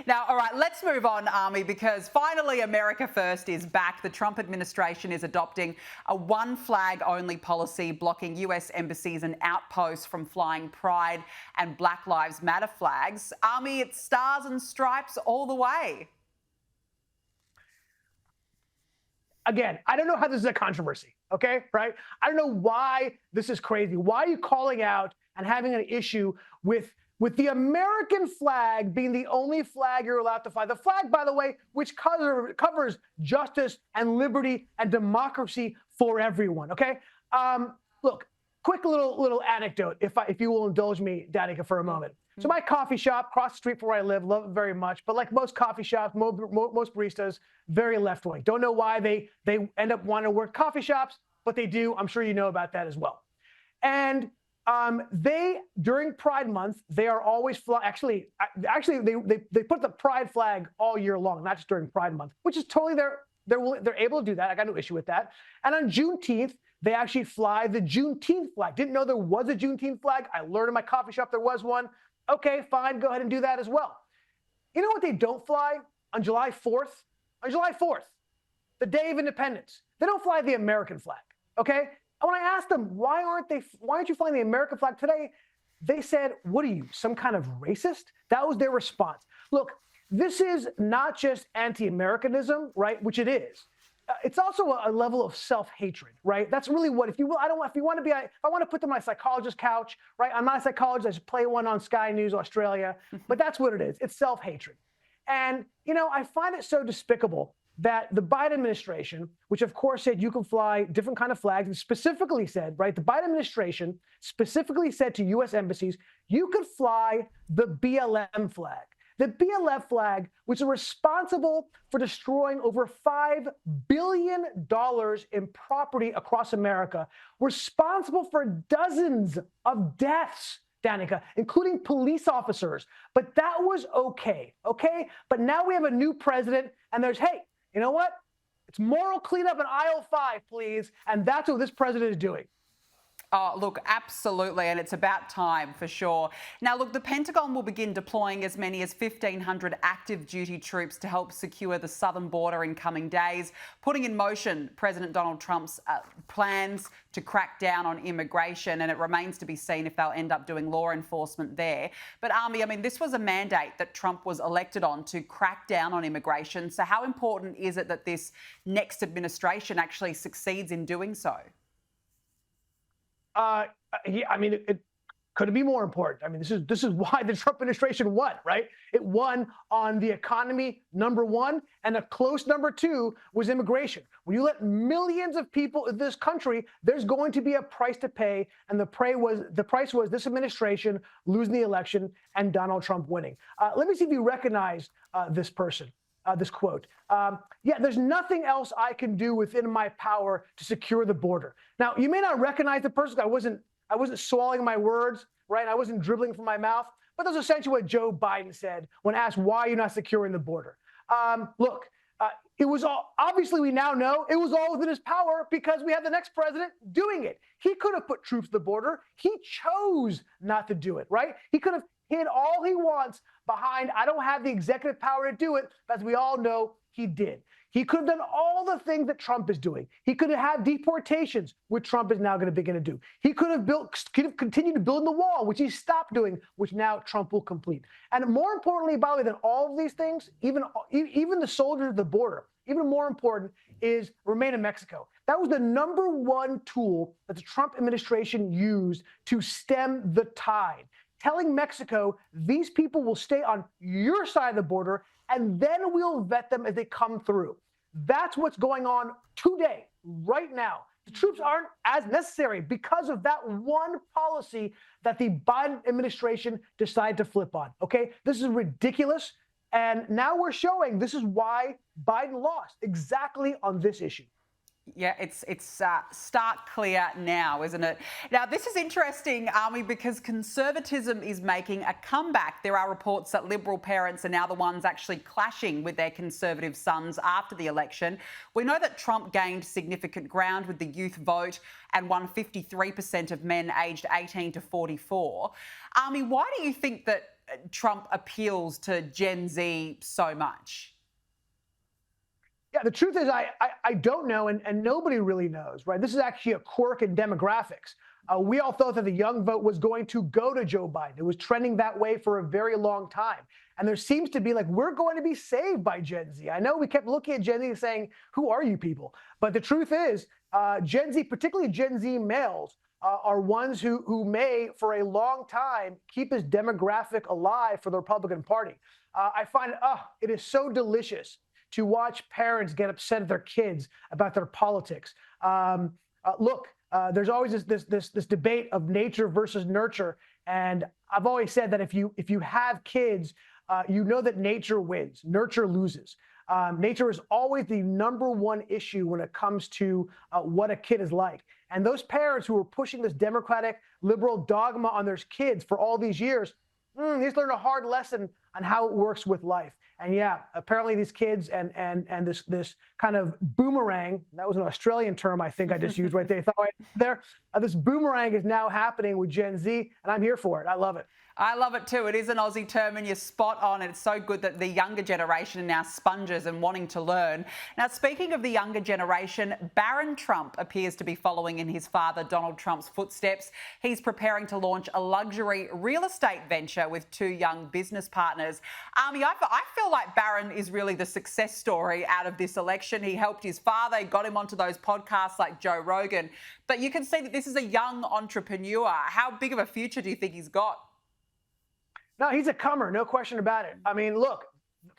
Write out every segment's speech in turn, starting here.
Now, all right, let's move on, Ami, because finally America First is back. The Trump administration is adopting a one flag only policy, blocking US embassies and outposts from flying Pride and Black Lives Matter flags. Ami, it's stars and stripes all the way. Again, I don't know how this is a controversy, okay, right? I don't know why this is crazy. Why are you calling out and having an issue with the American flag being the only flag you're allowed to fly? The flag, by the way, which covers justice and liberty and democracy for everyone, okay? Look, quick little anecdote, if you will indulge me, Danica, for a moment. So my coffee shop across the street from where I live, love it very much, but like most coffee shops, most baristas, very left-wing. Don't know why they end up wanting to work coffee shops, but they do. I'm sure you know about that as well. And during Pride Month, they are always actually they put the Pride flag all year long, not just during Pride Month, which is totally they're able to do that. I got no issue with that. And on Juneteenth, they actually fly the Juneteenth flag. Didn't know there was a Juneteenth flag. I learned in my coffee shop there was one. Okay, fine, go ahead and do that as well. You know what they don't fly on July 4th? On July 4th, the Day of Independence, they don't fly the American flag, okay? And when I asked them, why aren't you flying the American flag today? They said, what are you, some kind of racist? That was their response. Look, this is not just anti-Americanism, right, which it is. It's also a level of self-hatred, right? That's really what, if you want to put them on my psychologist couch, right? I'm not a psychologist, I just play one on Sky News Australia, but that's what it is. It's self-hatred. And, you know, I find it so despicable that the Biden administration, which of course said you can fly different kind of flags, and specifically said, right, the Biden administration specifically said to US embassies, you could fly the BLM flag. The BLM flag, which is responsible for destroying over $5 billion in property across America, responsible for dozens of deaths, Danica, including police officers. But that was okay? But now we have a new president, and there's, hey, you know what? It's moral cleanup in aisle 5, please. And that's what this president is doing. Oh, look, absolutely, and it's about time for sure. Now, look, the Pentagon will begin deploying as many as 1,500 active duty troops to help secure the southern border in coming days, putting in motion President Donald Trump's plans to crack down on immigration, and it remains to be seen if they'll end up doing law enforcement there. But, Ami, I mean, this was a mandate that Trump was elected on to crack down on immigration. So how important is it that this next administration actually succeeds in doing so? I mean, it could be more important. I mean, this is why the Trump administration won, right? It won on the economy, #1, and a close #2 was immigration. When you let millions of people in this country, there's going to be a price to pay, and the price was this administration losing the election and Donald Trump winning. Let me see if you recognize this person. This quote. Yeah, there's nothing else I can do within my power to secure the border. Now, you may not recognize the person. I wasn't swallowing my words, right? I wasn't dribbling from my mouth. But that's essentially what Joe Biden said when asked why you're not securing the border. Look, it was all, obviously we now know it was all within his power because we have the next president doing it. He could have put troops at the border. He chose not to do it, right? He could have hid all he wants behind, I don't have the executive power to do it, but as we all know, he did. He could have done all the things that Trump is doing. He could have had deportations, which Trump is now going to begin to do. He could have continued to build the wall, which he stopped doing, which now Trump will complete. And more importantly, by the way, than all of these things, even the soldiers at the border, even more important is remain in Mexico. That was the #1 tool that the Trump administration used to stem the tide, telling Mexico, these people will stay on your side of the border, and then we'll vet them as they come through. That's what's going on today, right now. The troops aren't as necessary because of that one policy that the Biden administration decided to flip on, okay? This is ridiculous, and now we're showing this is why Biden lost, exactly on this issue. Yeah, it's stark clear now, isn't it? Now, this is interesting, Ami, because conservatism is making a comeback. There are reports that Liberal parents are now the ones actually clashing with their Conservative sons after the election. We know that Trump gained significant ground with the youth vote and won 53% of men aged 18 to 44. Ami, why do you think that Trump appeals to Gen Z so much? Yeah, the truth is I don't know, and nobody really knows, right? This is actually a quirk in demographics. We all thought that the young vote was going to go to Joe Biden. It was trending that way for a very long time. And there seems to be like, we're going to be saved by Gen Z. I know we kept looking at Gen Z and saying, who are you people? But the truth is, Gen Z, particularly Gen Z males, are ones who may, for a long time, keep this demographic alive for the Republican Party. I find it is so delicious to watch parents get upset at their kids about their politics. Look, there's always this debate of nature versus nurture, and I've always said that if you have kids, you know that nature wins, nurture loses. Nature is always the number one issue when it comes to what a kid is like. And those parents who were pushing this democratic liberal dogma on their kids for all these years, they just learned a hard lesson on how it works with life. And yeah, apparently these kids and this kind of boomerang, that was an Australian term I think I just used right there. This boomerang is now happening with Gen Z, and I'm here for it. I love it. I love it too. It is an Aussie term and you're spot on. It's so good that the younger generation are now sponges and wanting to learn. Now, speaking of the younger generation, Barron Trump appears to be following in his father Donald Trump's footsteps. He's preparing to launch a luxury real estate venture with two young business partners. Ami, I feel like Barron is really the success story out of this election. He helped his father, got him onto those podcasts like Joe Rogan. But you can see that this is a young entrepreneur. How big of a future do you think he's got? No, he's a comer, no question about it. I mean, look,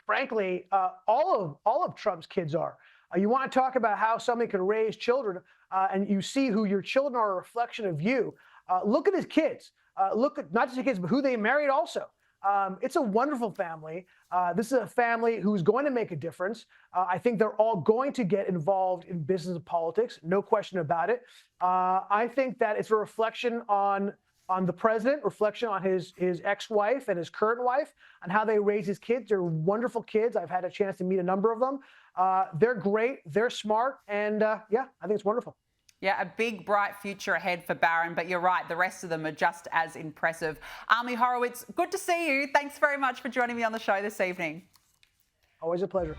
frankly, all of Trump's kids are. You want to talk about how somebody can raise children, and you see who your children are a reflection of you. Look at his kids. Look at not just his kids, but who they married also. It's a wonderful family. This is a family who's going to make a difference. I think they're all going to get involved in business and politics, no question about it. I think that it's a reflection on the president, reflection on his ex-wife and his current wife, on how they raise his kids. They're wonderful kids. I've had a chance to meet a number of them. They're great. They're smart. And yeah, I think it's wonderful. Yeah, a big, bright future ahead for Barron. But you're right, the rest of them are just as impressive. Ami Horowitz, good to see you. Thanks very much for joining me on the show this evening. Always a pleasure.